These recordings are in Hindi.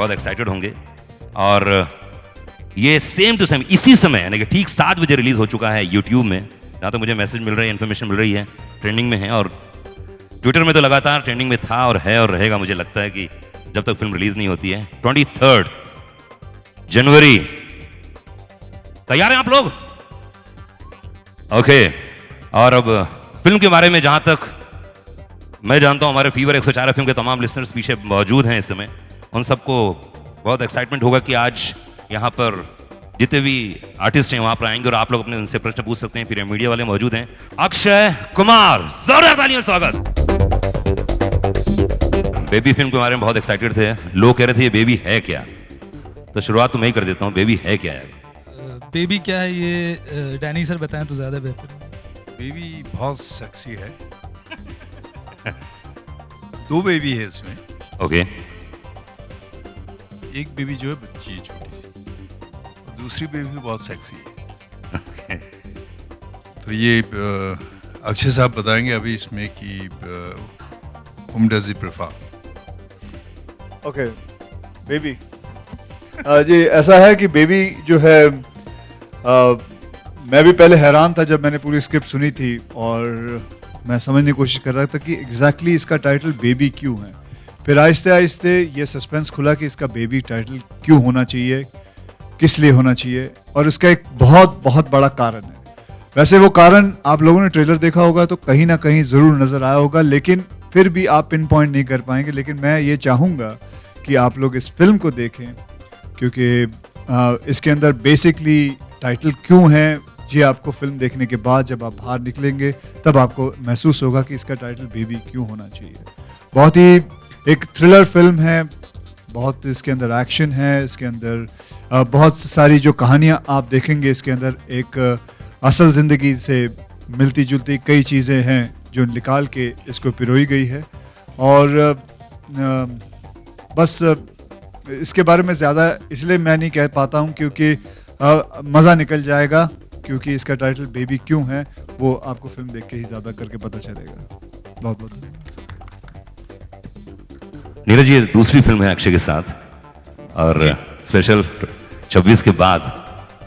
बहुत एक्साइटेड होंगे। और ये सेम टू सेम इसी समय यानी कि ठीक 7 बजे रिलीज हो चुका है यूट्यूब में, जहाँ तो मुझे मैसेज मिल रहा है, इन्फॉर्मेशन मिल रही है, ट्रेंडिंग में है। और ट्विटर में तो लगातार ट्रेंडिंग में था और है और रहेगा, मुझे लगता है कि जब तक फिल्म रिलीज नहीं होती है। 23 जनवरी। तैयार हैं आप लोग? ओके। और अब फिल्म के बारे में जहां तक मैं जानता हूं, हमारे फीवर 104 एफएम के तमाम लिसनर्स पीछे मौजूद हैं इस समय, उन सबको बहुत एक्साइटमेंट होगा कि आज यहाँ पर जितने भी आर्टिस्ट हैं वहां पर आएंगे और आप लोग अपने उनसे प्रश्न पूछ सकते हैं। फिर मीडिया वाले मौजूद हैं। अक्षय कुमार, जोरदार तालियों से स्वागत। बेबी फिल्म के बारे में बहुत एक्साइटेड थे, लोग कह रहे थे ये बेबी है क्या, तो शुरुआत तो मैं ही कर देता हूँ। बेबी है क्या है? बेबी क्या है ये डैनी सर बताएं तो ज्यादा बेहतर। बेबी बहुत सेक्सी है। 2 बेबी है इसमें। ओके। एक बेबी जो है बच्ची है छोटी सी, और दूसरी बेबी भी बहुत सेक्सी है। तो ये अक्षय साहब बताएंगे अभी इसमें कि whom does he prefer? Okay, Baby ji ऐसा है कि बेबी जो है मैं भी पहले हैरान था जब मैंने पूरी स्क्रिप्ट सुनी थी, और मैं समझने की कोशिश कर रहा था कि एग्जैक्टली इसका टाइटल बेबी क्यों है। फिर आहिस्ते आहिस्ते ये सस्पेंस खुला कि इसका बेबी टाइटल क्यों होना चाहिए, किस लिए होना चाहिए, और इसका एक बहुत बहुत बड़ा कारण है। वैसे वो कारण आप लोगों ने ट्रेलर देखा होगा तो कहीं ना कहीं ज़रूर नज़र आया होगा, लेकिन फिर भी आप पिन पॉइंट नहीं कर पाएंगे। लेकिन मैं ये चाहूँगा कि आप लोग इस फिल्म को देखें, क्योंकि इसके अंदर बेसिकली टाइटल क्यों है ये आपको फिल्म देखने के बाद जब आप बाहर निकलेंगे तब आपको महसूस होगा कि इसका टाइटल बेबी क्यों होना चाहिए। बहुत ही एक थ्रिलर फिल्म है, बहुत इसके अंदर एक्शन है, इसके अंदर बहुत सारी जो कहानियाँ आप देखेंगे इसके अंदर एक असल ज़िंदगी से मिलती जुलती कई चीज़ें हैं जो निकाल के इसको पिरोई गई है। और बस इसके बारे में ज़्यादा इसलिए मैं नहीं कह पाता हूँ क्योंकि मज़ा निकल जाएगा, क्योंकि इसका टाइटल बेबी क्यों है वो आपको फिल्म देख के ही ज़्यादा करके पता चलेगा। बहुत बहुत नीरज, ये दूसरी फिल्म है अक्षय के साथ और स्पेशल 26 के बाद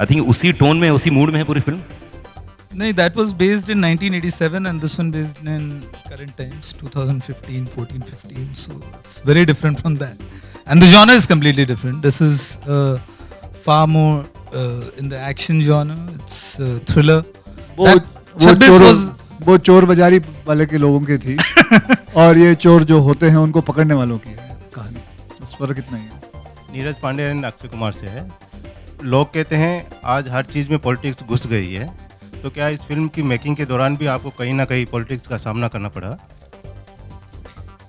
आई थिंक उसी टोन में उसी मूड में है पूरी फिल्म। नहीं, that was based in 1987 and this one based in current times 2015, 14, 15. So it's very different from that. And the genre is completely different. This is far more in the action genre. It's thriller. वो चोर बाजारी वाले के लोगों की थी और ये चोर जो होते हैं उनको पकड़ने वालों की है कहानी। बस फर्क इतना ही है। नीरज पांडे एंड अक्षय कुमार से है। लोग कहते हैं आज हर चीज़ में पॉलिटिक्स घुस गई है, तो क्या इस फिल्म की मेकिंग के दौरान भी आपको कहीं ना कहीं पॉलिटिक्स का सामना करना पड़ा?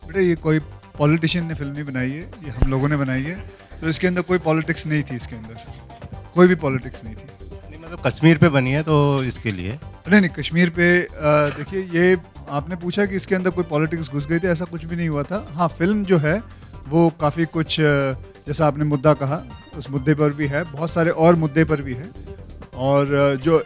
बेटे, ये कोई पॉलिटिशियन ने फिल्म नहीं बनाई है, ये हम लोगों ने बनाई है, तो इसके अंदर कोई पॉलिटिक्स नहीं थी। इसके अंदर कोई भी पॉलिटिक्स नहीं थी। नहीं, मतलब कश्मीर पे बनी है तो इसके लिए नहीं, कश्मीर पे देखिए, ये आपने पूछा कि इसके अंदर कोई पॉलिटिक्स घुस गई थी, ऐसा कुछ भी नहीं हुआ था। हाँ, फिल्म जो है वो काफ़ी कुछ जैसा आपने मुद्दा कहा उस मुद्दे पर भी है, बहुत सारे और मुद्दे पर भी है। और जो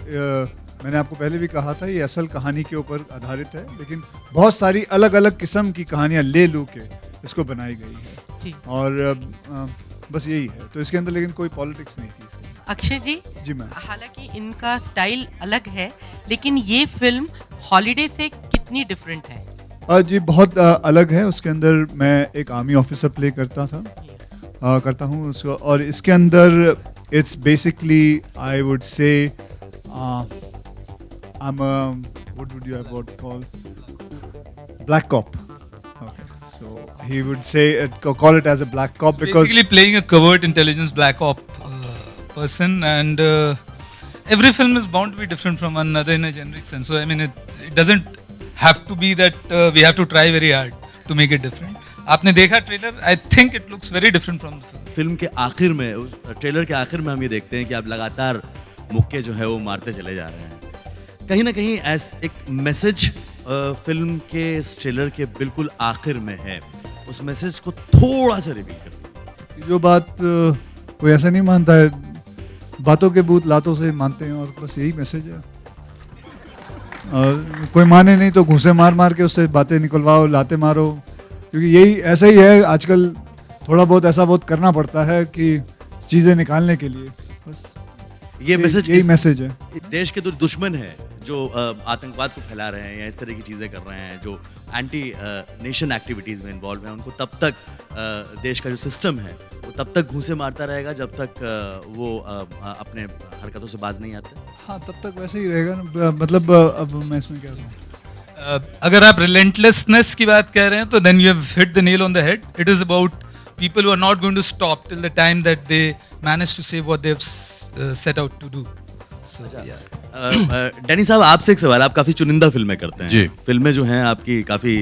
मैंने आपको पहले भी कहा था ये असल कहानी के ऊपर आधारित है, लेकिन बहुत सारी अलग अलग किस्म की कहानियाँ ले लू के इसको बनाई गई है जी। और बस यही है, तो इसके अंदर लेकिन कोई पॉलिटिक्स नहीं थी इसके। अक्षय जी मैम, हालांकि इनका स्टाइल अलग है, लेकिन ये फिल्म हॉलिडे से कितनी डिफरेंट है? जी बहुत अलग है। उसके अंदर मैं एक आर्मी ऑफिसर प्ले करता हूँ उसको, और इसके अंदर it's basically I would say I'm what would you have call black cop. Okay, so he would say call it as a black cop So because basically playing a covert intelligence black op person, and every film is bound to be different from another in a generic sense. So I mean it doesn't have to be that we have to try very hard to make it different. आपने देखा trailer, I think it looks very different from the film. Film के आखिर में, ट्रेलर के आखिर में हम ये देखते हैं कि आप लगातार मुक्के जो है वो मारते चले जा रहे हैं। कहीं ना कहीं एक मैसेज फिल्म के इस ट्रेलर के बिल्कुल आखिर में है, उस मैसेज को थोड़ा सा रिवील करते हैं। जो बात कोई ऐसा नहीं मानता है, बातों के भूत लातों से मानते हैं, और बस यही मैसेज है। और कोई माने नहीं तो घूंसे मार मार के उससे बातें निकलवाओ, लाते मारो, क्योंकि यही ऐसा ही है आजकल। थोड़ा बहुत ऐसा बहुत करना पड़ता है कि चीज़ें निकालने के लिए, बस ये मैसेज यही मैसेज है। देश के जो दुश्मन है, जो आतंकवाद को फैला रहे हैं या इस तरह की चीज़ें कर रहे हैं, जो एंटी नेशन एक्टिविटीज़ में इन्वॉल्व हैं, उनको तब तक देश का जो सिस्टम है वो तब तक घूंसे मारता रहेगा जब तक वो अपने हरकतों से बाज नहीं आते। हाँ, तब तक वैसे ही रहेगा ना। मतलब अब मैं इसमें क्या कहूँ, अगर आप रिलेंटलेसनेस की बात कह रहे हैं तो then you have hit the nail on the head. It is about people who are not going to stop till the time that they manage to say what they've set out to do. So, yeah. Danny साहब, आपसे एक सवाल. आप काफी चुनिंदा फिल्में करते हैं. जी. फिल्में जो हैं आपकी काफी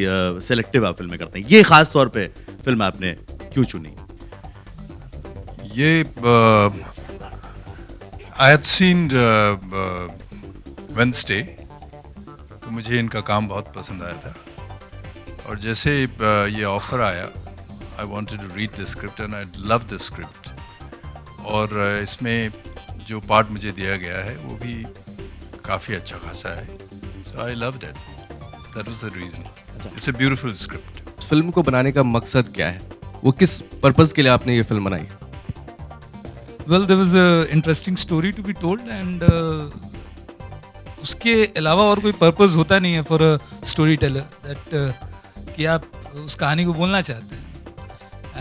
सेलेक्टिव आप फिल्में करते हैं. ये खास तौर पे फिल्म आपने क्यों चुनी? ये आई हैड सीन वेडनेसडे, तो मुझे इनका काम बहुत पसंद आया था, और जैसे ये ऑफर आया, I wanted to read the script and I love the script. और इसमें जो पार्ट मुझे दिया गया है वो भी काफ़ी अच्छा खासा है. So I loved it. That was the reason. It's a beautiful script. Film को बनाने का मकसद क्या है? वो किस पर्पस के लिए आपने ये फिल्म बनाई? Well, there was a interesting story to be told and उसके अलावा और कोई पर्पस होता नहीं है for a story teller that कि आप उस कहानी को बोलना चाहते हैं.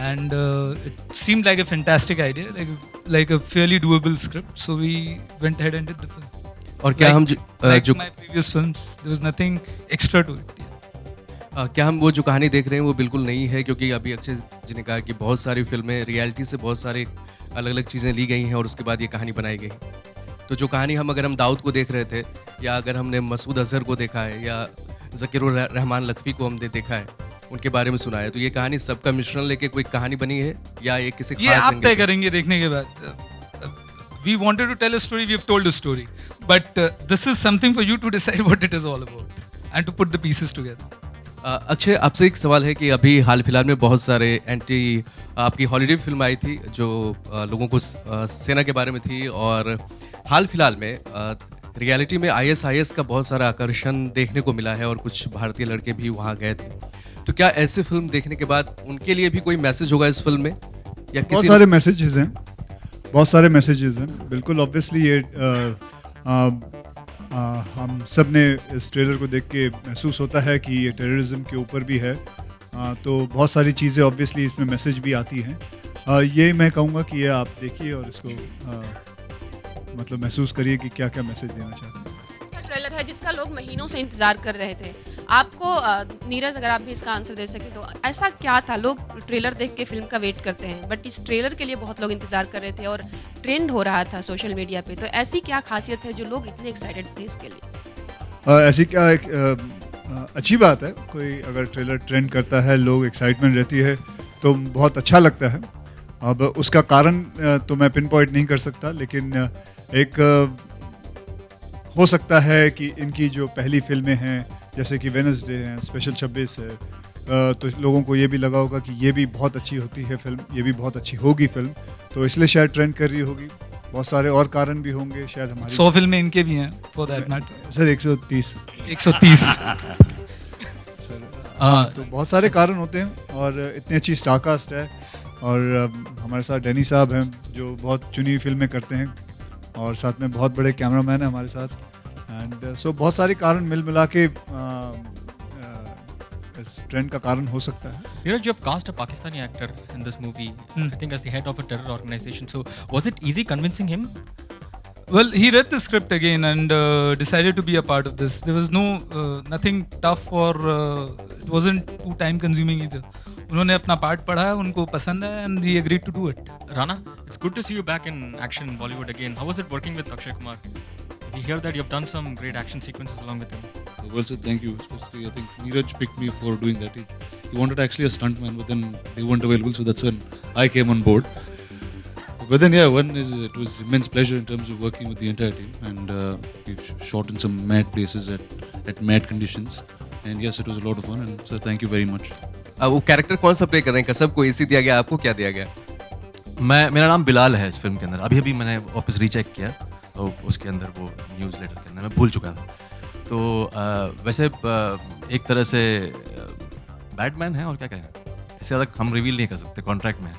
And it seemed like a fantastic idea, like a fairly doable script. So we went ahead and did the film. और क्या हम like जो my previous films, there was nothing extra to it. Yeah. क्या हम वो जो कहानी देख रहे हैं वो बिल्कुल नहीं है? क्योंकि अभी अक्षय जी ने कहा कि बहुत सारी फिल्में रियलिटी से बहुत सारे अलग अलग चीज़ें ली गई हैं और उसके बाद ये कहानी बनाई गई. तो जो कहानी अगर हम दाऊद को देख रहे थे, या अगर हमने मसूद अजहर को देखा है, या ज़कीरुर रहमान लखवी को हमने देखा है, उनके बारे में सुना है, तो ये कहानी सबका मिश्रण लेके कोई कहानी बनी है या ये किसी ये आप तय करेंगे देखने के बाद. We wanted to tell a story, we have told a story, but this is something for you to decide what it is all about and to put the pieces together. Akshay, आपसे एक सवाल है कि अभी हाल फिलहाल में बहुत सारे आपकी हॉलीडे फिल्म आई थी जो लोगों को सेना के बारे में थी, और हाल फिलहाल में रियलिटी में ISIS का बहुत सारा आकर्षण देखने को मिला है और कुछ भारतीय लड़के भी वहाँ गए थे. तो क्या ऐसे फिल्म देखने के बाद उनके लिए भी कोई मैसेज होगा इस फिल्म में, या बहुत सारे मैसेजेस हैं, बहुत सारे मैसेजेस हैं. बिल्कुल ऑब्वियसली ये हम सब ने इस ट्रेलर को देख के महसूस होता है कि ये टेररिज्म के ऊपर भी है. तो बहुत सारी चीज़ें ऑब्वियसली इसमें मैसेज भी आती हैं. ये मैं कहूँगा कि ये आप देखिए और इसको मतलब महसूस करिए कि क्या क्या मैसेज देना चाहते हैं. ट्रेलर है जिसका लोग महीनों से इंतजार कर रहे थे. आपको नीरज, अगर आप भी इसका आंसर दे सके तो ऐसा क्या था? लोग ट्रेलर देख के फिल्म का वेट करते हैं, बट इस ट्रेलर के लिए बहुत लोग इंतजार कर रहे थे और ट्रेंड हो रहा था सोशल मीडिया पे. तो ऐसी क्या खासियत है जो लोग इतने एक्साइटेड थे इसके लिए? ऐसी क्या एक अच्छी बात है. कोई अगर ट्रेलर ट्रेंड करता है, लोग एक्साइटमेंट रहती है, तो बहुत अच्छा लगता है. अब उसका कारण तो मैं पिन पॉइंट नहीं कर सकता, लेकिन एक हो सकता है कि इनकी जो पहली फिल्में हैं, जैसे कि वेडनेसडे है, स्पेशल 26 है, तो लोगों को ये भी लगा होगा कि ये भी बहुत अच्छी होती है फिल्म, ये भी बहुत अच्छी होगी फिल्म, तो इसलिए शायद ट्रेंड कर रही होगी. बहुत सारे और कारण भी होंगे शायद. हमारी 100 फिल्में इनके भी हैं for that matter. Sir 130 sir. तो बहुत सारे कारण होते हैं, और इतनी अच्छी स्टारकास्ट है, और हमारे साथ डैनी साहब हैं जो बहुत चुनी हुई फिल्में करते हैं, और साथ में बहुत बड़े कैमरामैन हैं हमारे साथ. एंड सो बहुत सारे कारण मिल मिला के इस ट्रेंड का कारण हो सकता है. Neeraj, you have cast a Pakistani actor in this movie, I think as the head of a terror organization. So was it easy convincing him? Well, he read the script again and decided to be a part of this. There was nothing tough or it wasn't too time consuming either. उन्होंने अपना पार्ट पढ़ा, उनको पसंद है, and he agreed to do it. Rana, it's good to see you back in action in Bollywood again. How was it working with Akshay Kumar? We hear that you've done some great action sequences along with him. Well, sir, thank you. Firstly, I think Neeraj picked me for doing that. He wanted actually a stuntman, but then they weren't available, so that's when I came on board. But then, yeah, it was immense pleasure in terms of working with the entire team, and we've shot in some mad places at mad conditions, and yes, it was a lot of fun. And sir, thank you very much. वो कैरेक्टर कौन सा प्ले कर रहे हैं? कसब को एसी दिया गया, आपको क्या दिया गया? मेरा नाम बिलाल है इस फिल्म के अंदर. अभी मैंने वापस रीचेक किया, तो उसके अंदर वो न्यूज़ लेटर के अंदर मैं भूल चुका था. तो वैसे एक तरह से बैटमैन है, और क्या कहें, इससे ज़्यादा हम रिवील नहीं कर सकते, कॉन्ट्रैक्ट में है।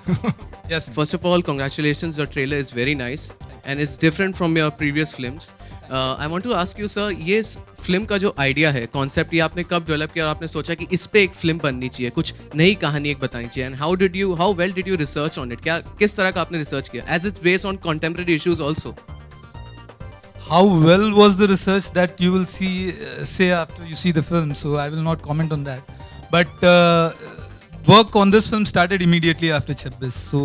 Yes. First of all, congratulations. Your trailer is very nice and it's different from your previous films. I want to ask you, sir, ये फिल्म का जो आइडिया है, कॉन्सेप्ट, ये आपने कब डेवलप किया और आपने सोचा कि इस पे एक फिल्म बननी चाहिए, कुछ नई कहानी एक बतानी चाहिए, and how well did you research on it? क्या किस तरह का आपने रिसर्च किया, as it's based on contemporary issues also? How well was the research that you will say after you see the film? So I will not comment on that. But work on this film started immediately after 26. So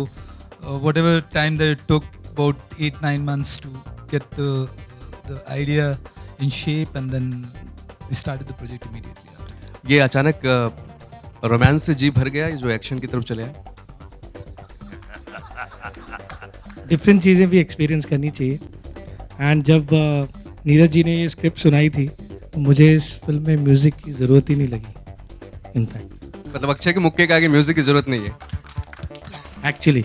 whatever time that it took, about 8-9 months to get the idea in shape, and then we started the project immediately after. ये अचानक रोमांस से जी भर गया जो एक्शन की तरफ चले आए? डिफरेंट चीज़ें भी एक्सपीरियंस करनी चाहिए। एंड जब नीरज जी ने ये स्क्रिप्ट सुनाई थी तो मुझे इस फिल्म में म्यूज़िक की ज़रूरत ही नहीं लगी। इनफैक्ट मतलब अक्षय के मुक्के के आगे म्यूजिक की जरूरत नहीं है एक्चुअली।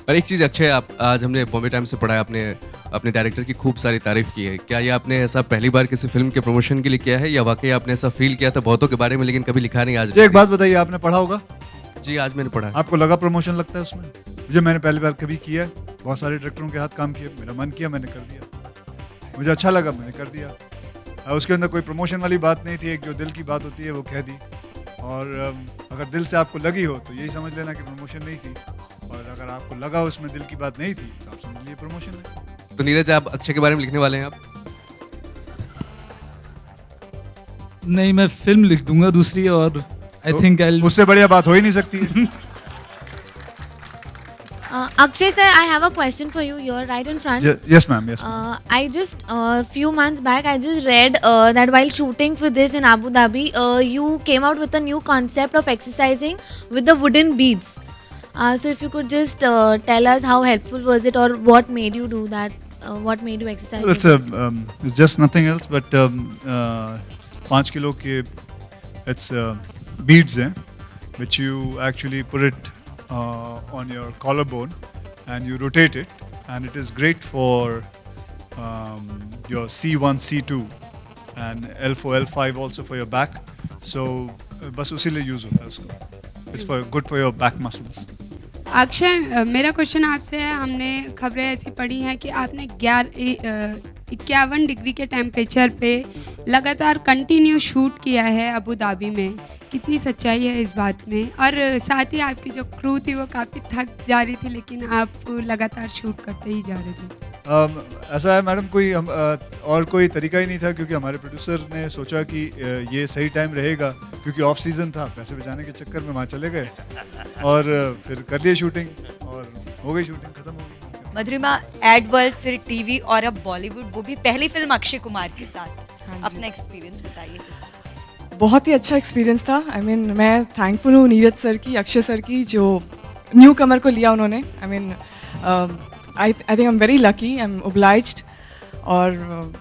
और एक चीज़ अक्षय, आप आज हमने बॉम्बे टाइम्स से पढ़ा है, आपने अपने डायरेक्टर की खूब सारी तारीफ की है। क्या ये आपने ऐसा पहली बार किसी फिल्म के प्रमोशन के लिए किया है, या वाकई आपने ऐसा फील किया था बहुतों के बारे में लेकिन कभी लिखा नहीं? आज एक बात बताइए, आपने पढ़ा होगा? जी, आज मैंने पढ़ा। आपको लगा प्रमोशन लगता है उसमें? मुझे, मैंने पहली बार कभी किया, बहुत सारे डायरेक्टरों के हाथ काम किए, मेरा मन किया, मैंने कर दिया, मुझे अच्छा लगा, मैंने कर दिया। उसके अंदर कोई प्रमोशन वाली बात नहीं थी, एक जो दिल की बात होती है वो कह दी। और अगर दिल से आपको लगी हो तो यही समझ लेना कि प्रमोशन नहीं थी, और अगर आपको लगा उसमें दिल की बात नहीं थी तो आप समझ लीजिए प्रमोशन है। तो नीरज, आप अक्षय के बारे में लिखने वाले हैं? आप नहीं, मैं फिल्म लिख दूंगा दूसरी, और आई थिंक उससे बढ़िया बात हो ही नहीं सकती। Akshay sir, I have a question for you. You're right in front. Yes, ma'am. Yes, ma'am. I just few months back, I just read that while shooting for this in Abu Dhabi, you came out with a new concept of exercising with the wooden beads. So if you could just tell us how helpful was it, or what made you do that? What made you exercise? Well, it's just nothing else but 5 kilo के it's beads हैं, which you actually put it on your collarbone and you rotate it, and it is great for your C1, C2 and L4, L5 also for your back. So बस उसी लिए यूज़ होता है उसको। It's good for your back muscles. Akshay, मेरा क्वेश्चन आपसे है, हमने खबरें ऐसी पढ़ी हैं कि आपने 51 डिग्री के टेम्परेचर पे लगातार कंटिन्यू शूट किया है अबू धाबी में। कितनी सच्चाई है इस बात में? और साथ ही आपकी जो क्रू थी वो काफ़ी थक जा रही थी, लेकिन आप लगातार शूट करते ही जा रहे थे। ऐसा है मैडम, और कोई तरीका ही नहीं था, क्योंकि हमारे प्रोड्यूसर ने सोचा कि ये सही टाइम रहेगा, क्योंकि ऑफ सीज़न था, पैसे बचाने के चक्कर में वहाँ चले गए और फिर कर लिए शूटिंग, और हो गई शूटिंग, खत्म हो गई। मधुरिमा, एड वर्ल्ड, फिर टीवी और अब बॉलीवुड, वो भी पहली फिल्म अक्षय कुमार के साथ, अपना एक्सपीरियंस बताइए। बहुत ही अच्छा एक्सपीरियंस था। I mean, मैं थैंकफुल हूँ नीरज सर की, अक्षय सर की, जो न्यू कमर को लिया उन्होंने। I mean, I think I'm very lucky, I'm obliged, और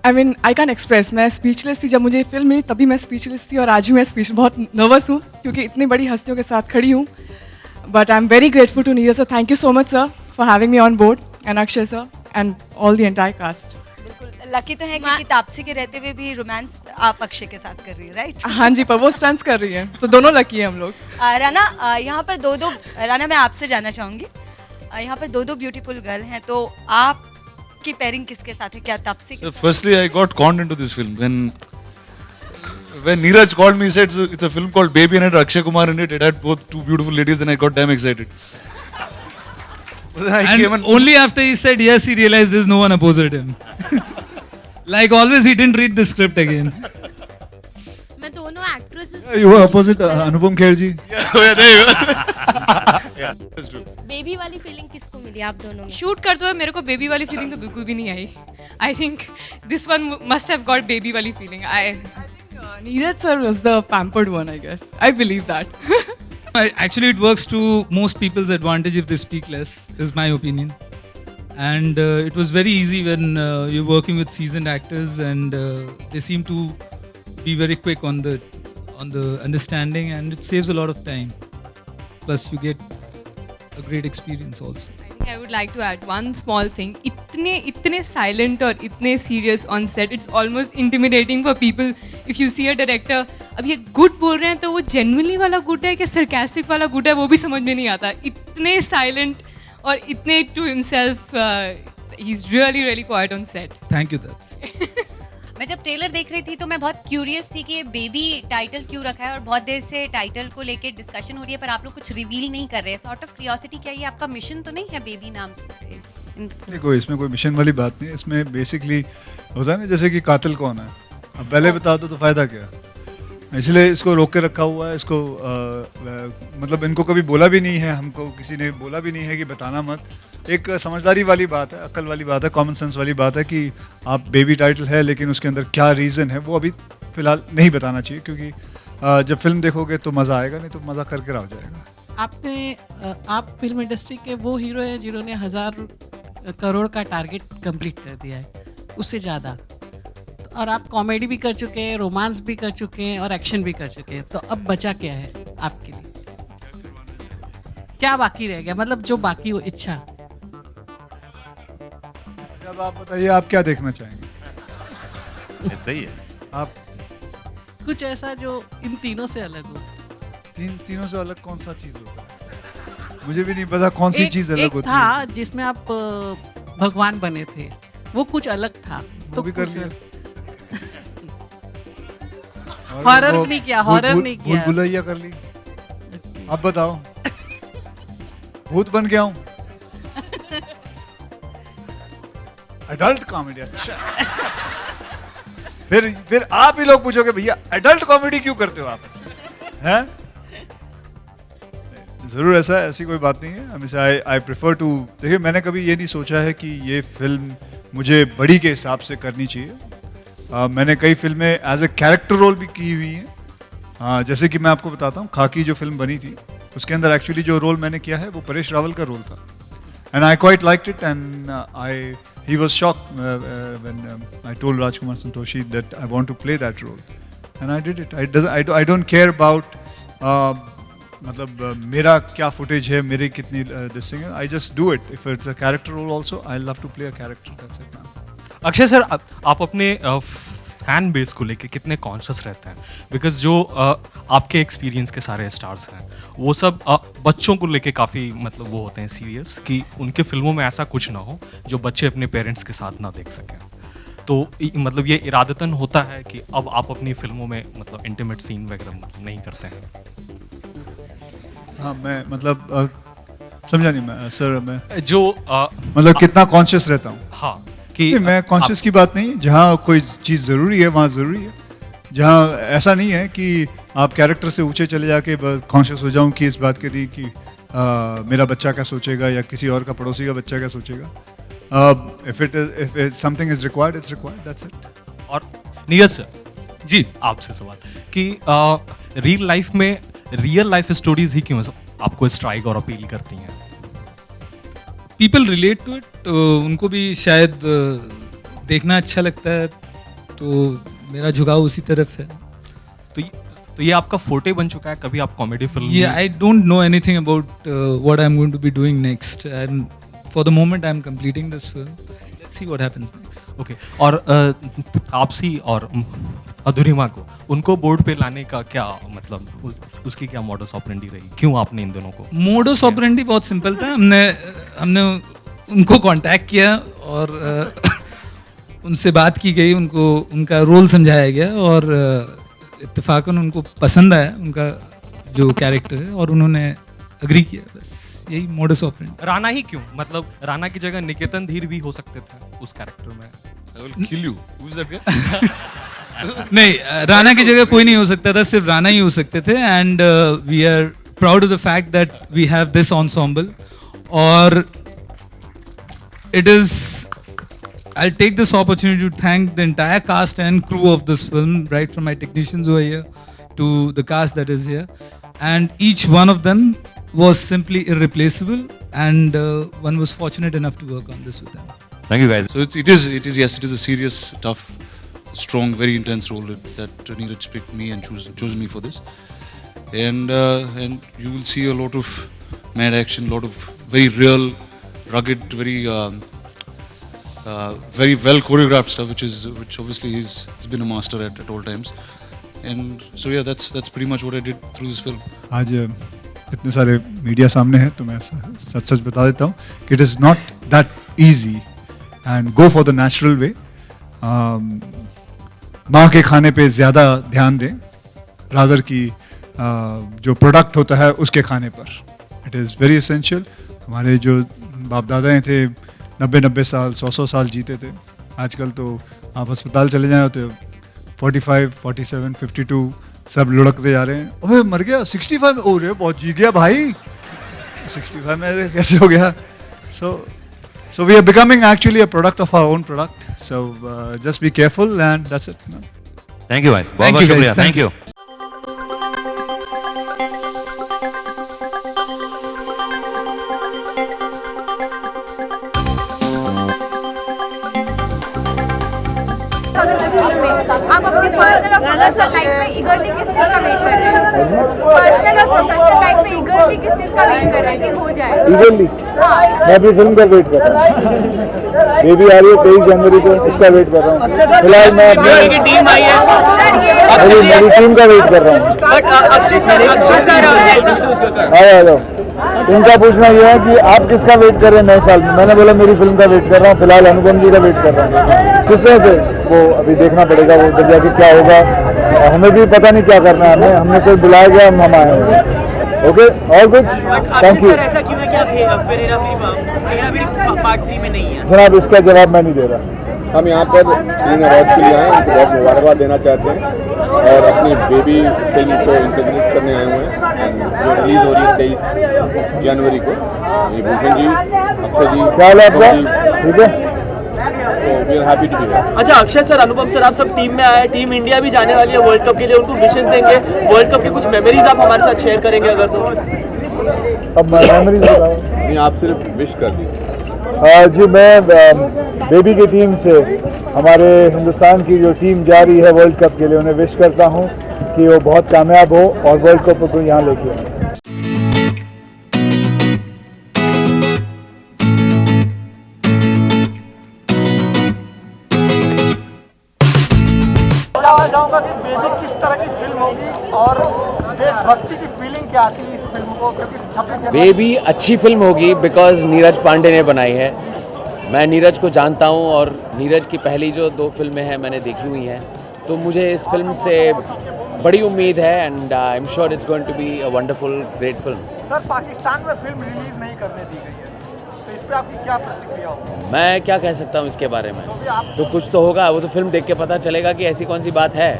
I mean, I can't express, मैं स्पीचलेस थी जब मुझे फिल्म मिली, तभी मैं स्पीचलेस थी, और आज भी मैं बहुत नर्वस हूँ क्योंकि इतनी बड़ी हस्तियों के साथ खड़ी हूँ। But I am very grateful to Neeraj sir, thank you so much sir for having me on board, and Akshay sir and all the entire cast. Lucky तो है क्योंकि तापसी के रहते हुए भी रोमांस आप अक्षय के साथ कर रही है, राइट? हाँ जी, पर वो स्टंट्स कर रही है, तो दोनों लकी हैं हम लोग। राना, यहाँ पर दो राना, मैं आपसे जानना चाहूँगी, यहाँ पर दो ब्यूटीफुल गर्ल हैं, तो आपकी पेयरिंग किसके साथ है? क्या Taapsee? Firstly, I got conned into this film when Neeraj called me, he said it's a film called Baby and it had Akshay Kumar in it. It had both two beautiful ladies, and I got damn excited. And only after he said yes, he realized there's no one opposite him. Like always, he didn't read the script again. मैं दोनों actresses. You were opposite Anupam Kher ji. Baby वाली फीलिंग किसको मिली आप दोनों में? शूट करते हुए मेरे को बेबी वाली फीलिंग तो बिल्कुल भी नहीं आई। I think this one must have got Baby वाली फीलिंग। Neeraj sir was the pampered one, I guess. I believe that. Actually, it works to most people's advantage if they speak less, is my opinion. And it was very easy when you're working with seasoned actors, and they seem to be very quick on the understanding, and it saves a lot of time. Plus, you get a great experience also. I would like to add one small thing. इतने silent और इतने serious on set, it's almost intimidating for people. If you see a director अब ये गुड बोल रहे हैं तो वो जेन्युइनली वाला गुड है कि सरकास्टिक वाला गुड है, वो भी समझ में नहीं आता. इतने साइलेंट और इतने to himself, he is really really quiet on set. Thank you that's. मैं जब ट्रेलर देख रही थी तो मैं बहुत क्यूरियस थी कि बेबी टाइटल क्यों रखा है, और बहुत देर से टाइटल को लेके डिस्कशन हो रही है पर आप लोग कुछ रिवील नहीं कर रहे हैं. सॉर्ट ऑफ क्यूरियोसिटी, क्या ये आपका मिशन तो नहीं है बेबी नाम से? देखो, इसमें कोई मिशन वाली बात नहीं है. इसमें बेसिकली होता है ना, जैसे कि कातिल कौन है, अब पहले बता दो तो फायदा क्या. इसलिए इसको रोक के रखा हुआ है. इसको मतलब इनको कभी बोला भी नहीं है, हमको किसी ने बोला भी नहीं है कि बताना मत. एक समझदारी वाली बात है, अक्ल वाली बात है, कॉमन सेंस वाली बात है कि आप बेबी टाइटल है लेकिन उसके अंदर क्या रीज़न है वो अभी फ़िलहाल नहीं बताना चाहिए, क्योंकि जब फिल्म देखोगे तो मज़ा आएगा, नहीं तो मज़ा करके रह जाएगा. आप फिल्म इंडस्ट्री के वो हीरो हैं जिन्होंने 1000 करोड़ का टारगेट कंप्लीट कर दिया है, उससे ज़्यादा. और आप कॉमेडी भी कर चुके हैं, रोमांस भी कर चुके हैं और एक्शन भी कर चुके हैं. तो अब बचा क्या है आपके लिए? क्या बाकी रह गया, मतलब जो बाकी हो इच्छा? अब आप बताइए, आप क्या देखना चाहेंगे? सही है. आप कुछ ऐसा जो इन तीनों से अलग हो. तीनों से अलग कौन सा चीज़ होता है? मुझे भी नहीं पता कौन सी चीज़ अलग होती है. था जिसमें आप भगवान बने थे, वो कुछ अलग था. तो भी कर लिया. हॉरर नहीं किया, हॉरर नहीं किया. भूल भुलैया कर ली. अब बताओ, भूत बन गया हूँ. Adult comedy. अच्छा. फिर आप ही लोग पूछोगे भैया एडल्ट कॉमेडी क्यों करते हो आप, हैं? जरूर ऐसी कोई बात नहीं है. हमेशा आई प्रेफर टू, देखिए मैंने कभी ये नहीं सोचा है कि ये फिल्म मुझे बड़ी के हिसाब से करनी चाहिए. मैंने कई फिल्में एज ए कैरेक्टर रोल भी की हुई हैं. जैसे कि मैं आपको बताता हूँ, खाकी जो फिल्म बनी थी उसके अंदर एक्चुअली जो रोल मैंने किया है वो परेश रावल का रोल था. And I quite liked it and he was shocked when I told Rajkumar Santoshi that I want to play that role, and I did it. I don't care about मतलब मेरा क्या footage है, मेरी कितनी this thing है. I just do it. If it's a character role also, I love to play a character. That's it, man. Akshay sir, आप अपने फैन बेस को लेके कितने कॉन्शियस रहते हैं? बिकॉज जो आपके एक्सपीरियंस के सारे स्टार्स हैं वो सब बच्चों को लेके काफ़ी मतलब वो होते हैं सीरियस कि उनके फिल्मों में ऐसा कुछ ना हो जो बच्चे अपने पेरेंट्स के साथ ना देख सकें. तो मतलब ये इरादतन होता है कि अब आप अपनी फिल्मों में मतलब इंटीमेट सीन वगैरह मतलब नहीं करते हैं? हाँ, मैं मतलब समझा नहीं मैं सर. मैं जो मतलब कितना कॉन्शियस रहता हूँ? हाँ, कि मैं कॉन्शियस की बात नहीं. जहाँ कोई चीज़ ज़रूरी है वहाँ ज़रूरी है. जहाँ ऐसा नहीं है कि आप कैरेक्टर से ऊंचे चले जाके कॉन्शियस हो जाऊँ कि इस बात के लिए कि मेरा बच्चा क्या सोचेगा या किसी और का पड़ोसी का बच्चा क्या सोचेगा. if something is required, it's required. That's it. और नीरज सर जी, आपसे सवाल कि रियल लाइफ स्टोरीज ही क्यों आपको स्ट्राइक और अपील करती हैं? पीपल रिलेट टू इट, उनको भी शायद देखना अच्छा लगता है, तो मेरा झुकाव उसी तरफ है. तो ये आपका फोटे बन चुका है. कभी आप कॉमेडी फिल्म? ये I don't know anything about what I am going to be doing next. And for the moment I am completing this film. Let's see what happens next. Okay. और तापसी और अधूरिमा को उनको बोर्ड पे लाने का क्या मतलब, उसकी क्या मॉडस ऑपरेंडी रही? क्यों आपने इन दोनों को? मोडस ऑपरेंडी बहुत सिंपल था. हमने उनको कांटेक्ट किया और उनसे बात की गई, उनको उनका रोल समझाया गया और इत्तेफाकन उनको पसंद आया उनका जो कैरेक्टर है और उन्होंने अग्री किया. बस यही मोडस ऑपरेंडी. राणा ही क्यों? मतलब राणा की जगह निकेतन धीर भी हो सकते थे उस कैरेक्टर में. I will kill you. Who's that guy? नहीं, राणा की जगह कोई नहीं हो सकता था, सिर्फ राणा ही हो सकते थे. And we are proud of the fact that we have this ensemble. और it is, I'll take this opportunity to thank the entire cast and crew of this film, right from my technicians over here to the cast that is here, and each one of them was simply irreplaceable, and one was fortunate enough to work on this with them. Thank you guys. So it is a serious, tough, strong, very intense role that Neeraj picked me and chosen me for this, and you will see a lot of mad action, a lot of very real, rugged, very very well choreographed stuff, which obviously he's been a master at all times. And so yeah, that's pretty much what I did through this film. आज इतने सारे मीडिया सामने हैं तो मैं सच सच बता देता हूँ कि it is not that easy and go for the natural way. माँ के खाने पे ज़्यादा ध्यान दें रादर की जो प्रोडक्ट होता है उसके खाने पर. It is very essential. हमारे जो बाप दादाएँ थे 90-90 साल 100 साल जीते थे. आजकल तो आप अस्पताल चले जाएँ तो 45, 47, 52 सब लुढ़कते जा रहे हैं. ओए मर गया 65 में. ओ रे बहुत जी गया भाई 65 में कैसे हो गया. So we are becoming actually a product of our own product. So just be careful and that's it. Thank you guys. बहुत बहुत शुक्रिया. Thank you. आप अपनी पर्सनल और प्रोफेशनल लाइफ में ईगरली किस चीज का वेट कर रहे हैं? पर्सनल और प्रोफेशनल लाइफ में ईगरली किस चीज का वेट कर रहे हैं कि हो जाए? ईगरली मैं अपनी फिल्म का वेट कर रहा हूँ. बेबी आ रही है 23 जनवरी को, उसका वेट कर रहा हूँ. फिलहाल मैं मेरी टीम का वेट कर रहा हूँ. आ जाओ. इनका पूछना यह है कि आप किसका वेट कर रहे हैं नए साल में. मैंने बोला मेरी फिल्म का वेट कर रहा हूँ. फिलहाल अनुपम जी का वेट कर रहा हूँ. किस तरह से वो अभी देखना पड़ेगा वो उधर जाके क्या होगा. हमें भी पता नहीं क्या करना है. हमने सिर्फ बुलाया गया, हम आए हैं. Okay all good. Thank you. जनाब इसका जवाब मैं नहीं दे रहा. हम यहाँ पर इन अवार्ड के लिए आए हैं, बहुत मुबारकबाद देना चाहते हैं और अपनी बेबी फिल्म को इंट्रोड्यूस करने आए हुए हैं जो रिलीज़ हो रही है 23 जनवरी को. ये भूषण जी, अक्षय जी, क्या हाल है आपका? ठीक है. So we are happy to be here. अच्छा अक्षय सर, अनुपम सर, आप सब टीम में आए. टीम इंडिया भी जाने वाली है वर्ल्ड कप के लिए. उनको विशेष देंगे. वर्ल्ड कप के कुछ मेमोरीज आप हमारे साथ शेयर करेंगे अगर तो. अब मेमोरीज बताओ. नहीं, आप सिर्फ विश कर दीजिए. जी मैं बेबी की टीम से हमारे हिंदुस्तान की जो टीम जा रही है वर्ल्ड कप के लिए उन्हें विश करता हूं कि वो बहुत कामयाब हो और वर्ल्ड कप को यहाँ लेके आए. चाहूँगा कि बेबी किस तरह की फिल्म होगी और देशभक्ति की फीलिंग क्या आती है इस फिल्म को, क्योंकि 26 जनवरी बेबी अच्छी फिल्म होगी बिकॉज नीरज पांडे ने बनाई है. मैं नीरज को जानता हूं और नीरज की पहली जो 2 फिल्में हैं मैंने देखी हुई हैं, तो मुझे इस फिल्म से बड़ी उम्मीद है and I am sure it's going to be a wonderful great film. Sir Pakistan में फिल्म रिलीज नहीं करने दी गई है, तो इस पे आपकी क्या प्रतिक्रिया होगी? मैं क्या कह सकता हूं इसके बारे में. तो कुछ तो होगा, वो तो फिल्म देख के पता चलेगा कि ऐसी कौन सी बात है.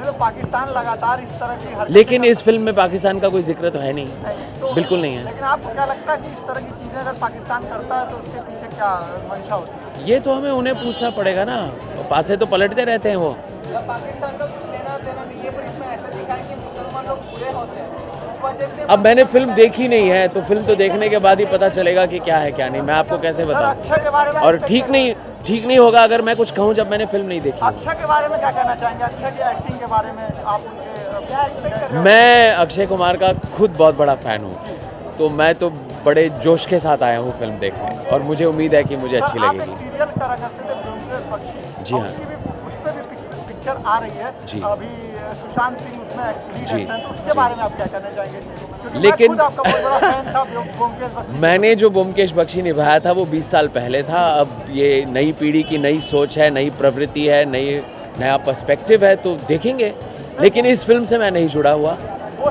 तो पाकिस्तान लगातार इस तरह की हरकतें लेकिन इस फिल्म में पाकिस्तान का कोई जिक्र तो है नहीं, बिल्कुल नहीं है. लेकिन आपको क्या लगता है कि इस तरह की चीज़ें अगर पाकिस्तान करता है तो उसके पीछे क्या मंशा होती है? ये तो हमें उन्हें पूछना पड़ेगा ना. पासे तो पलटते रहते हैं वो. पाकिस्तान का कुछ लेना देना नहीं है, पर इसमें ऐसा दिखा है कि मुसलमान लोग बुरे होते हैं. अब मैंने फिल्म देखी नहीं है, तो फिल्म तो देखने के बाद ही पता चलेगा कि क्या है क्या नहीं. मैं आपको कैसे बताऊं. और ठीक नहीं होगा अगर मैं कुछ कहूं जब मैंने फिल्म नहीं देखी. अक्षय के बारे में क्या कहना चाहेंगे? अक्षय की एक्टिंग के बारे में आप उनके क्या एक्सपेक्ट कर रहे हो? मैं अक्षय कुमार का खुद बहुत बड़ा फैन हूँ, तो मैं तो बड़े जोश के साथ आया हूँ फिल्म देखने और मुझे उम्मीद है कि मुझे अच्छी लगेगी. जी हाँ. पिक्चर आ रही है जी. अभी सुशांत सिंह उसमें लीड एक्टर हैं, तो उसके बारे में आप क्या कहना चाहेंगे? लेकिन आपका बहुत बड़ा फैन था ब्योमकेश बख्शी. मैंने जो ब्योमकेश बख्शी निभाया था वो 20 साल पहले था. अब ये नई पीढ़ी की नई सोच है, नई प्रवृत्ति है, नया पर्सपेक्टिव है, तो देखेंगे. लेकिन इस फिल्म से मैं नहीं जुड़ा हुआ. वो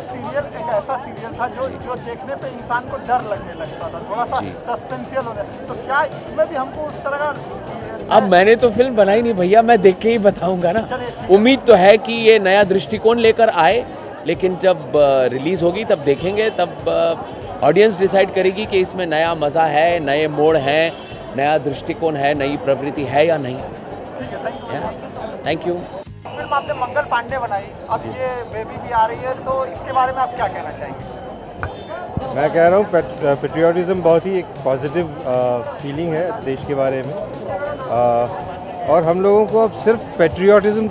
सीरियल एक ऐसा सीरियल था जो देखने पे इंसान को डर लगने लगता था, थोड़ा सा सस्पेंसियल होने. तो क्या इसमें भी हमको उस तरह का? अब मैंने तो फिल्म बनाई नहीं भैया, मैं देख के ही बताऊंगा ना. उम्मीद तो है कि ये नया दृष्टिकोण लेकर आए, लेकिन जब रिलीज होगी तब देखेंगे. तब ऑडियंस डिसाइड करेगी कि इसमें नया मज़ा है, नए मोड़ हैं, नया दृष्टिकोण है, नई प्रवृत्ति है या नहीं. Thank you. फिल्म आपने मंगल पांडे बनाई, अब ये बेबी भी आ रही है, तो इसके बारे में आप क्या कहना चाहेंगे? मैं कह रहा हूँ पेट्रियाटिज़म बहुत ही एक पॉजिटिव फीलिंग है देश के बारे में. और हम लोगों को अब सिर्फ पेट्रियाटिज़म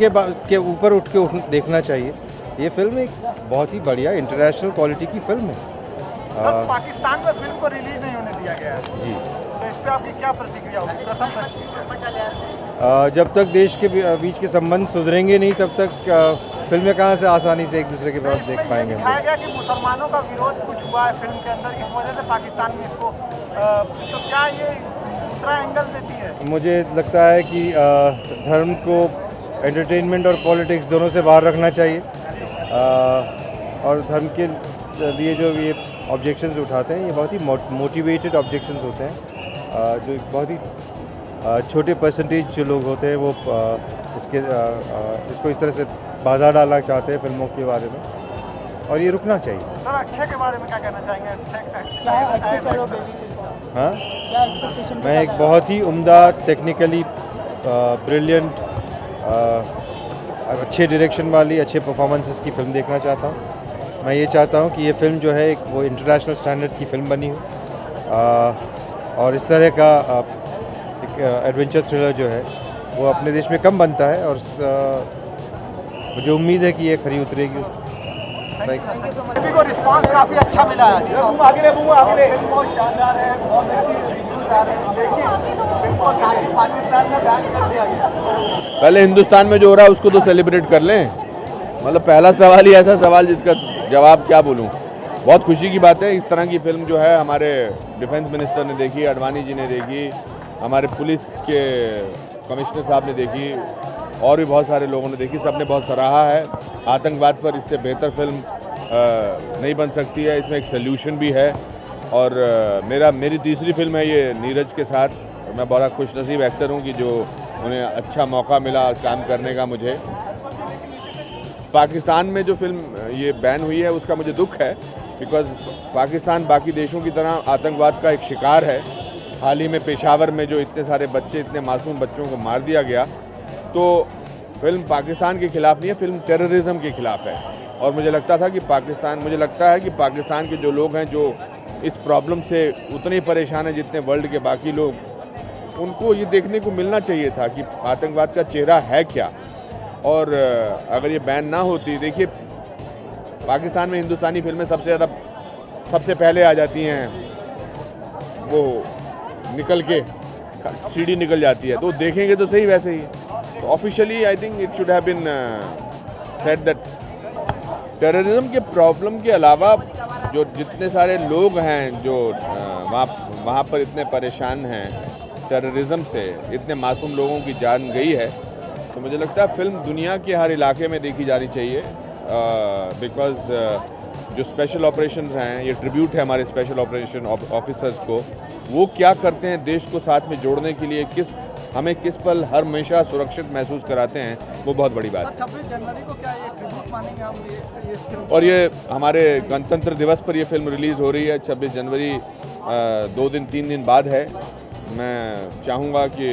के ऊपर उठ के देखना चाहिए. ये फिल्म एक बहुत ही बढ़िया इंटरनेशनल क्वालिटी की फिल्म है. पाकिस्तान में फिल्म को रिलीज नहीं होने दिया गया है जी. तो इस पर आपकी क्या प्रतिक्रिया होगी? प्रथम प्रतिक्रिया जब तक देश के बीच के संबंध सुधरेंगे नहीं तब तक फिल्में कहाँ से आसानी से एक दूसरे के पास देख पाएंगे हम दिखाया गया कि मुसलमानों का विरोध कुछ हुआ है फिल्म के अंदर, इस वजह से पाकिस्तान में इसको तो क्या ये दूसरा एंगल देती है? मुझे लगता है कि धर्म को एंटरटेनमेंट और पॉलिटिक्स दोनों से बाहर रखना चाहिए, और धर्म के लिए जो ये ऑब्जेक्शंस उठाते हैं ये बहुत ही मोटिवेटेड ऑब्जेक्शंस होते हैं, जो बहुत ही छोटे परसेंटेज जो लोग होते हैं वो इसको इस तरह से बाधा डालना चाहते हैं फिल्मों के बारे में, और ये रुकना चाहिए। सर अक्षय के बारे में क्या कहना चाहेंगे? हाँ, मैं एक बहुत ही उम्दा टेक्निकली ब्रिलियंट अच्छे डायरेक्शन वाली अच्छे परफॉर्मेंसेस की फिल्म देखना चाहता हूँ। मैं ये चाहता हूँ कि ये फिल्म जो है एक वो इंटरनेशनल स्टैंडर्ड की फिल्म बनी हो, और इस तरह का एक एडवेंचर थ्रिलर जो है वो अपने देश में कम बनता है, और मुझे उम्मीद है कि ये खरी उतरेगी उसको। सभी को रिस्पांस काफी अच्छा मिला है। बहुत शानदार है, बहुत अच्छी रिव्यूज आ रहे हैं, लेकिन पाकिस्तान में बैन कर दिया गया। पहले हिंदुस्तान में जो हो रहा है उसको तो सेलिब्रेट कर लें। मतलब पहला सवाल ही ऐसा सवाल जिसका जवाब क्या बोलूं। बहुत खुशी की बात है, इस तरह की फिल्म जो है हमारे डिफेंस मिनिस्टर ने देखी, अडवाणी जी ने देखी, हमारे पुलिस के कमिश्नर साहब ने देखी, और भी बहुत सारे लोगों ने देखी, सबने बहुत सराहा है। आतंकवाद पर इससे बेहतर फिल्म नहीं बन सकती है, इसमें एक सल्यूशन भी है। और मेरी तीसरी फिल्म है ये नीरज के साथ। मैं बड़ा खुशनसीब एक्टर हूँ कि जो उन्हें अच्छा मौका मिला काम करने का। मुझे पाकिस्तान में जो फिल्म ये बैन हुई है उसका मुझे दुख है, बिकॉज़ पाकिस्तान बाकी देशों की तरह आतंकवाद का एक शिकार है। हाल ही में पेशावर में जो इतने सारे बच्चे, इतने मासूम बच्चों को मार दिया गया, तो फिल्म पाकिस्तान के खिलाफ नहीं है, फिल्म टेररिज्म के खिलाफ है। और मुझे लगता है कि पाकिस्तान के जो लोग हैं जो इस प्रॉब्लम से उतने ही परेशान हैं जितने वर्ल्ड के बाकी लोग, उनको ये देखने को मिलना चाहिए था कि आतंकवाद का चेहरा है क्या। और अगर ये बैन ना होती, देखिए पाकिस्तान में हिंदुस्तानी फिल्में सबसे पहले आ जाती हैं, वो निकल के सीडी निकल जाती है, तो देखेंगे तो सही वैसे ही। तो officially I think it should have been said that terrorism के प्रॉब्लम के अलावा जो जितने सारे लोग हैं जो वहाँ पर इतने परेशान हैं टेररिज्म से, इतने मासूम लोगों की जान गई है, तो मुझे लगता है फिल्म दुनिया के हर इलाके में देखी जानी चाहिए। बिकॉज़ जो स्पेशल ऑपरेशंस हैं, ये ट्रिब्यूट है हमारे स्पेशल ऑपरेशन ऑफिसर्स को। वो क्या करते हैं देश को साथ में जोड़ने के लिए, हमें किस पल हमेशा सुरक्षित महसूस कराते हैं, वो बहुत बड़ी बात है। 26 जनवरी को क्या ये ट्रिब्यूट मानेंगे हम ये फिल्म? और ये हमारे गणतंत्र दिवस पर ये फिल्म रिलीज़ हो रही है 26 जनवरी, 2-3 दिन बाद है। मैं चाहूँगा कि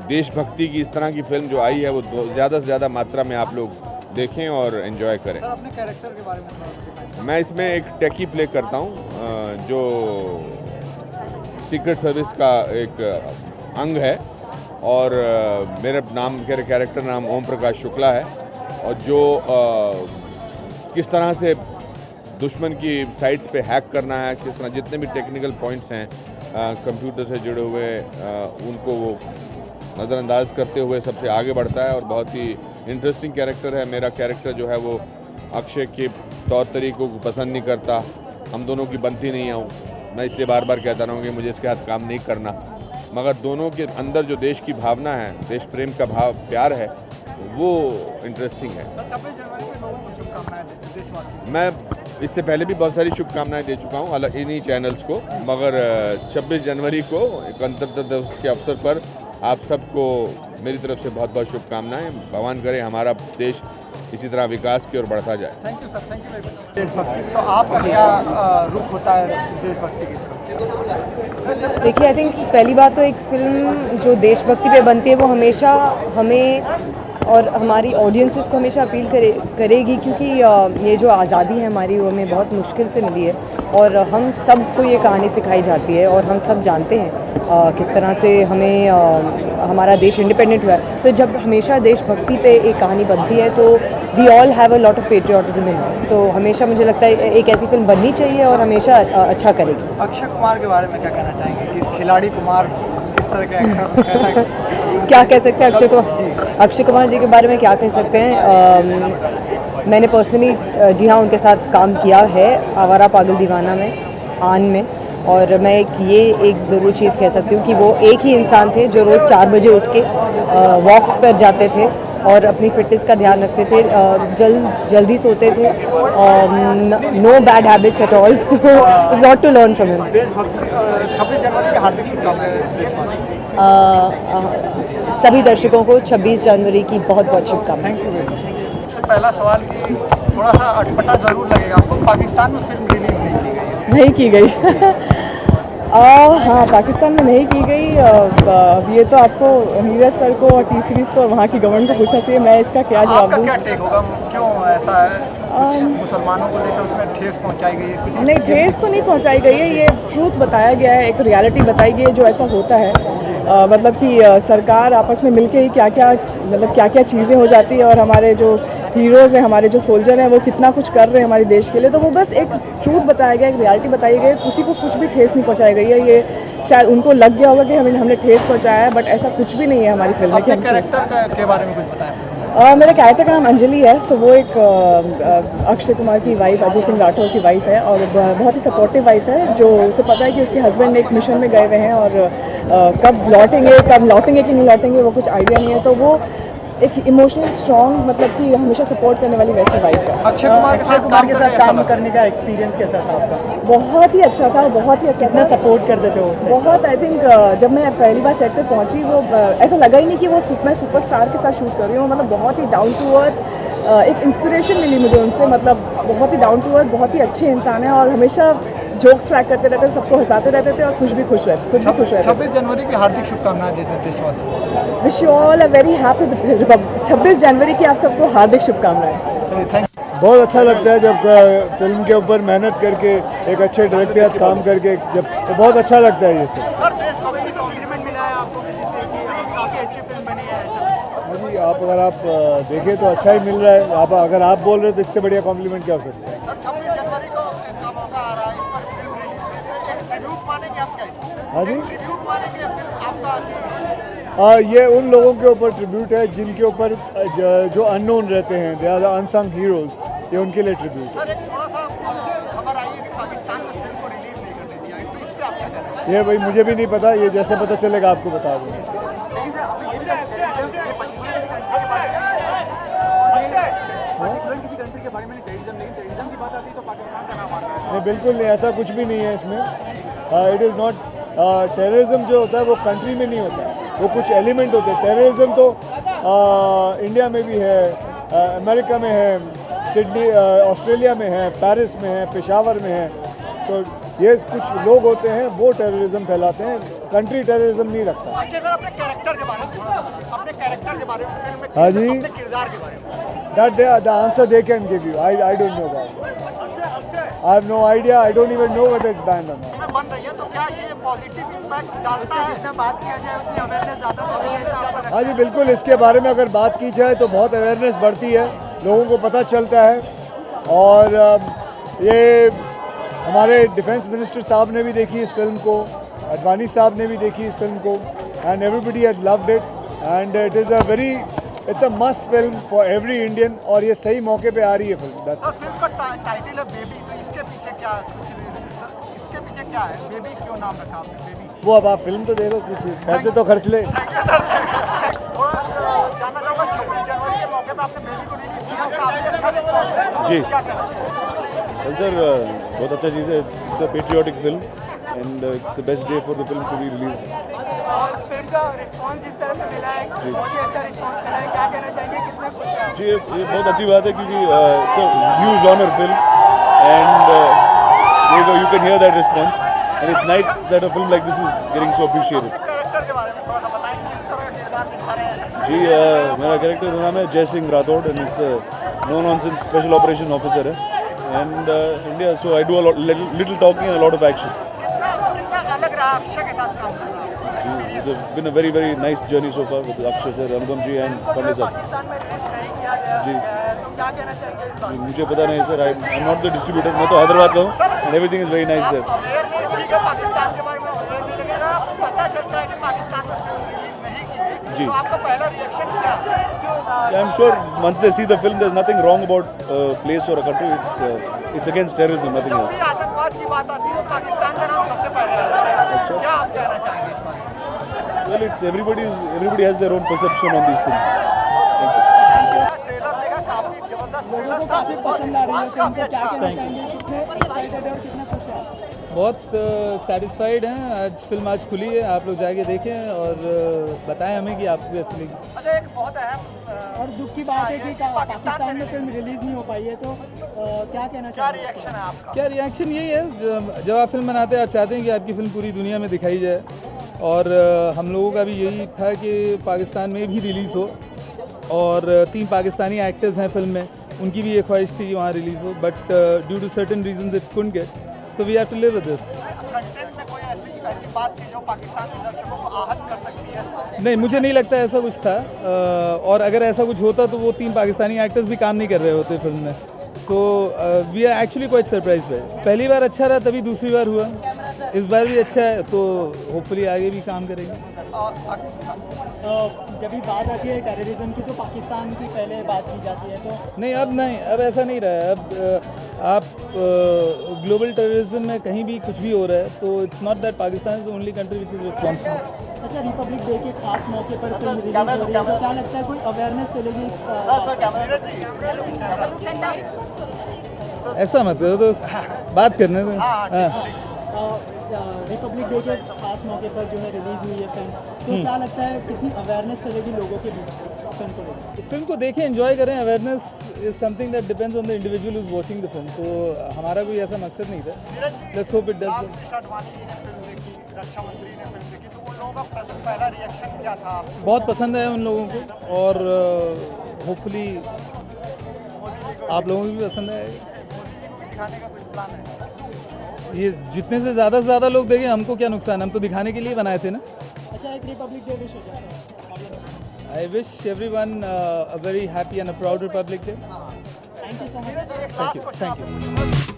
देशभक्ति की इस तरह की फिल्म जो आई है वो ज़्यादा से ज़्यादा मात्रा में आप लोग देखें और एंजॉय करें। सर अपने कैरेक्टर के बारे में मैं इसमें एक टेकी प्ले करता हूँ जो सीक्रेट सर्विस का एक अंग है, और मेरे कैरेक्टर नाम ओम प्रकाश शुक्ला है, और जो किस तरह से दुश्मन की साइट्स पे हैक करना है, किस तरह जितने भी टेक्निकल पॉइंट्स हैं कंप्यूटर से जुड़े हुए उनको वो नज़रअंदाज करते हुए सबसे आगे बढ़ता है। और बहुत ही इंटरेस्टिंग कैरेक्टर है। मेरा कैरेक्टर जो है वो अक्षय के तौर तरीक़ों को पसंद नहीं करता, हम दोनों की बनती नहीं है। मैं इसलिए बार बार कहता रहा हूँ कि मुझे इसके हाथ काम नहीं करना, मगर दोनों के अंदर जो देश की भावना है, देश प्रेम का प्यार है, वो इंटरेस्टिंग है। मैं इससे पहले भी बहुत सारी शुभकामनाएं दे चुका हूँ अलग इन्हीं चैनल्स को, मगर 26 जनवरी को गणतंत्र दिवस के अवसर पर आप सबको मेरी तरफ से बहुत बहुत शुभकामनाएं। भगवान करे हमारा देश इसी तरह विकास की ओर बढ़ता जाए। Thank you sir, thank you very much. देशभक्ति, तो आपका क्या रुख होता है देशभक्ति की तरफ? देखिए, आई थिंक पहली बात तो एक फिल्म जो देशभक्ति पे बनती है वो हमेशा हमें और हमारी ऑडियंसेस को हमेशा अपील करेगी, क्योंकि ये जो आज़ादी है हमारी वो हमें बहुत मुश्किल से मिली है, और हम सबको ये कहानी सिखाई जाती है, और हम सब जानते हैं किस तरह से हमें हमारा देश इंडिपेंडेंट हुआ है। तो जब हमेशा देशभक्ति पे एक कहानी बनती है तो we all have a lot of patriotism in us. तो हमेशा मुझे लगता है एक ऐसी फिल्म बननी चाहिए और हमेशा अच्छा करेगी। अक्षय कुमार के बारे में क्या कहना चाहेंगे कि खिलाड़ी कुमार किस तरह के एक्टर क्या कह सकते हैं अक्षय कुमार जी के बारे में क्या कह सकते हैं। मैंने पर्सनली जी हाँ उनके साथ काम किया है आवारा पागल दीवाना में, आन में, और मैं एक ज़रूर चीज़ कह सकती हूँ कि वो एक ही इंसान थे जो रोज़ 4 बजे उठ के वॉक पर जाते थे और अपनी फिटनेस का ध्यान रखते थे, जल्दी सोते थे, no bad habits at all, so it's lot to learn from him. 26 जनवरी की हार्दिक शुभकामनाएं। सभी दर्शकों को 26 जनवरी की बहुत बहुत शुभकामनाएं। सबसे पहला सवाल कि थोड़ा सा अटपटा ज़रूर लगेगा आपको, पाकिस्तान में फिल्म रिलीज नहीं की गई है। नहीं की गई हाँ, पाकिस्तान में नहीं की गई। ये तो आपको नीरज सर को और टी सीरीज़ को और वहाँ की गवर्नमेंट को पूछना चाहिए, मैं इसका क्या जवाब दूँ। क्या टेक होगा, क्यों ऐसा है? मुसलमानों को लेकर उसमें ठेस पहुंचाई गई है? नहीं, ठेस तो नहीं पहुंचाई गई है, ये ट्रूथ बताया गया है, एक रियलिटी बताई गई है जो ऐसा होता है। मतलब कि सरकार आपस में मिलके ही क्या क्या चीज़ें हो जाती है, और हमारे जो हीरोज़ हैं, हमारे जो सोल्जर हैं, वो कितना कुछ कर रहे हैं हमारे देश के लिए। तो वो बस एक ट्रूथ बताया गया, एक रियलिटी बताई गई, किसी को कुछ भी ठेस नहीं पहुंचाई गई है। ये शायद उनको लग गया होगा कि हमने ठेस पहुंचाया है, बट ऐसा कुछ भी नहीं है हमारी फिल्म में। अपने कैरेक्टर के बारे में कुछ बताएं। मेरा कैरेक्टर का नाम अंजलि है। सो वो एक अक्षय कुमार की वाइफ, अजय सिंह राठौर की वाइफ है, और बहुत ही सपोर्टिव वाइफ है, जो उसे पता है कि उसके हस्बैंड एक मिशन में गए हुए हैं और कब लौटेंगे कि नहीं लौटेंगे वो कुछ आइडिया नहीं है। तो वो एक इमोशनल स्ट्रॉन्ग, मतलब कि हमेशा सपोर्ट करने वाली वैसी वाइफ है। अक्षय कुमार के साथ काम करने का एक्सपीरियंस कैसा था आपका? बहुत ही अच्छा था, बहुत ही अच्छा। कितना सपोर्ट करते थे उससे? बहुत। आई थिंक जब मैं पहली बार सेट पे पहुंची, वो ऐसा लगा ही नहीं कि मैं सुपरस्टार के साथ शूट कर रही हूँ। मतलब बहुत ही डाउन टू अर्थ, एक इंस्पिरेशन मिली मुझे उनसे। मतलब बहुत ही डाउन टू अर्थ, बहुत ही अच्छे इंसान है, और हमेशा जोक्स ट्रैक करते रहते थे, सबको हंसाते रहते थे, और खुश भी खुश रहते। 26 जनवरी की हार्दिक शुभकामनाएं देते हैं देशवासियों। Wish you all a very happy 26 जनवरी की आप सबको हार्दिक शुभकामनाएं। बहुत अच्छा लगता है जब फिल्म के ऊपर मेहनत करके एक अच्छे डायरेक्टर के साथ काम करके, जब तो बहुत अच्छा लगता है ये सब। हाँ जी, अगर आप देखें तो अच्छा ही मिल रहा है। अगर आप बोल रहे हो तो इससे बढ़िया कॉम्प्लीमेंट क्या हो सकता है। हाँ जी, ये उन लोगों के ऊपर ट्रिब्यूट है जिनके ऊपर जो अननोन रहते हैं, they are the unsung heroes, ये उनके लिए ट्रिब्यूट है। ये भाई मुझे भी नहीं पता, ये जैसे पता चलेगा आपको बता दूँगा। नहीं, बिल्कुल नहीं, ऐसा कुछ भी नहीं है इसमें। इट इज़ नॉट टेररिज्म जो होता है वो कंट्री में नहीं होता, वो कुछ एलिमेंट होते हैं। टेररिज्म तो इंडिया में भी है, अमेरिका में है, सिडनी ऑस्ट्रेलिया में है, पेरिस में है, पेशावर में है। तो ये कुछ लोग होते हैं वो टेररिज्म फैलाते हैं, कंट्री टेररिज्म नहीं रखता। अपने कैरेक्टर के बारे में, हाँ जी, that the answer they can give you. I don't know about that. I have no idea. I don't even know whether it's banned or not. बन रही है तो क्या ये पॉजिटिव इम्पैक्ट डालता है? इसमें बात किया जाए उतनी अवेयरनेस ज़्यादा। हाँ जी, बिल्कुल, इसके बारे में अगर बात की जाए तो बहुत अवेयरनेस बढ़ती है, लोगों को पता चलता है। और ये हमारे डिफेंस मिनिस्टर साहब ने भी देखी इस फिल्म को, अडवाणी साहब ने भी देखी इस फिल्म को, and everybody had loved it, and it's a must film for every Indian. और ये सही मौके पे आ रही है फिल्म। फिल्म का टाइटल है बेबी, तो इसके पीछे क्या है? बेबी क्यों नाम रखा आपने बेबी? वो अब आप फिल्म तो देखो, कुछ पैसे तो खर्च ले। थोड़ा जानना चाहूँगा, 26 जनवरी के मौके पे आपने बेबी को रिलीज किया, काफी अच्छा रिस्पॉन्स जी। क्या कहना? सर बहुत अच्छा चीज़ है। It's a patriotic film and it's the best day for the film to be released. Film का रिस्पॉन्स जिस तरह से मिला है, बहुत ही अच्छा रिस्पॉन्स मिला है, क्या कहना चाहेंगे, कितना खुश हैं? जी, ये बहुत अच्छी बात है क्योंकि it's a new genre film and you can hear that response and it's nice that a film like this is getting so appreciated. जी, मेरा कैरेक्टर का नाम है Jai Singh Rathore and it's no nonsense special operation officer है and India, so I do a little talking and a lot of action. अलग रहा अक्षय के साथ काम करना? जी, it's been a very very nice journey so far with Akshay sir, Anupam ji and Pandey साहब। जी, मुझे पता नहीं sir, I am not the distributor, मैं तो हैदराबाद का हूँ and everything is very nice there. जी तो आपका पहला रिएक्शन क्या है? I am sure once they see the film there is nothing wrong about place और a country it's against terrorism nothing जब एल्स भी आतंकवाद की बात आती है तो पाकिस्तान का नाम सबसे पहले आता है। अच्छा। क्या आप कहना चाहेंगे इस बारे में? Well it's everybody has their own perception on these things trailer देखा, काफी जबरदस्त ट्रेलर था, काफी पसंद आ रही है फिल्म को, क्या कहना चाहेंगे? कितने एक्साइटेड और कितने खुश हैं? बहुत सेटिस्फाइड हैं। आज फिल्म आज खुली है, आप लोग जाके देखें और बताएं हमें कि आपको कैसी लगी। अच्छा, एक बहुत अहम और दुख की बात है कि पाकिस्तान में फिल्म रिलीज नहीं हो पाई है, तो क्या कहना क्या रिएक्शन है आपका? क्या रिएक्शन यही है, जब आप फिल्म बनाते हैं आप चाहते हैं कि आपकी फिल्म पूरी दुनिया में दिखाई जाए, और हम लोगों का भी यही था कि पाकिस्तान में भी रिलीज़ हो, और 3 पाकिस्तानी एक्टर्स हैं फिल्म में, उनकी भी ये ख्वाहिश थी कि वहाँ रिलीज़ हो, but due to certain reasons it couldn't get, so we have to live with this. Content में कोई ऐसी बात थी जो पाकिस्तान के दर्शकों को आहत कर सकती है? नहीं, मुझे नहीं लगता ऐसा कुछ था, और अगर ऐसा कुछ होता तो वो 3 पाकिस्तानी एक्टर्स भी काम नहीं कर रहे होते फिल्म में। So we are actually quite surprise by. पहली बार अच्छा रहा तभी दूसरी बार हुआ, इस बार भी अच्छा है, तो होपफुली आगे भी काम करेंगे। जब भी बात आती है टेररिज्म की तो पाकिस्तान की पहले बात की जाती है, तो नहीं, अब ऐसा नहीं रहा है। अब आप ग्लोबल टेररिज्म में कहीं भी कुछ भी हो रहा है तो it's not that Pakistan is the only country which is responsible. अच्छा, रिपब्लिक डे के खास मौके पर फिल्म रिलीज हो रही है, तो क्या लगता है कोई अवेयरनेस फैलेगी इस ऐसा मत करो दोस्त, बात करने दो। रिपब्लिक डे के खास मौके पर जो है रिलीज हुई है फिल्म, तो क्या लगता है कितनी अवेयरनेस फैलेगी लोगों के बीच फिल्म को लेकर? फिल्म को देखें, एंजॉय करें। Awareness is something that depends on the individual who is watching the film, तो हमारा कोई ऐसा मकसद नहीं था। Let's hope it does. रक्षा मंत्री ने फिल्म देखी, तो उन लोगों का पहला रिएक्शन क्या था? बहुत पसंद है उन लोगों को, और होपफुली आप लोगों को भी पसंद आएगा। दिखाने का कुछ प्लान है? ये जितने से ज़्यादा लोग देखें, हमको क्या नुकसान, हम तो दिखाने के लिए बनाए थे ना। अच्छा, एक रिपब्लिक डे विश हो जाता है। I wish everyone a very happy and a proud Republic Day. Thank you so much. Thank you.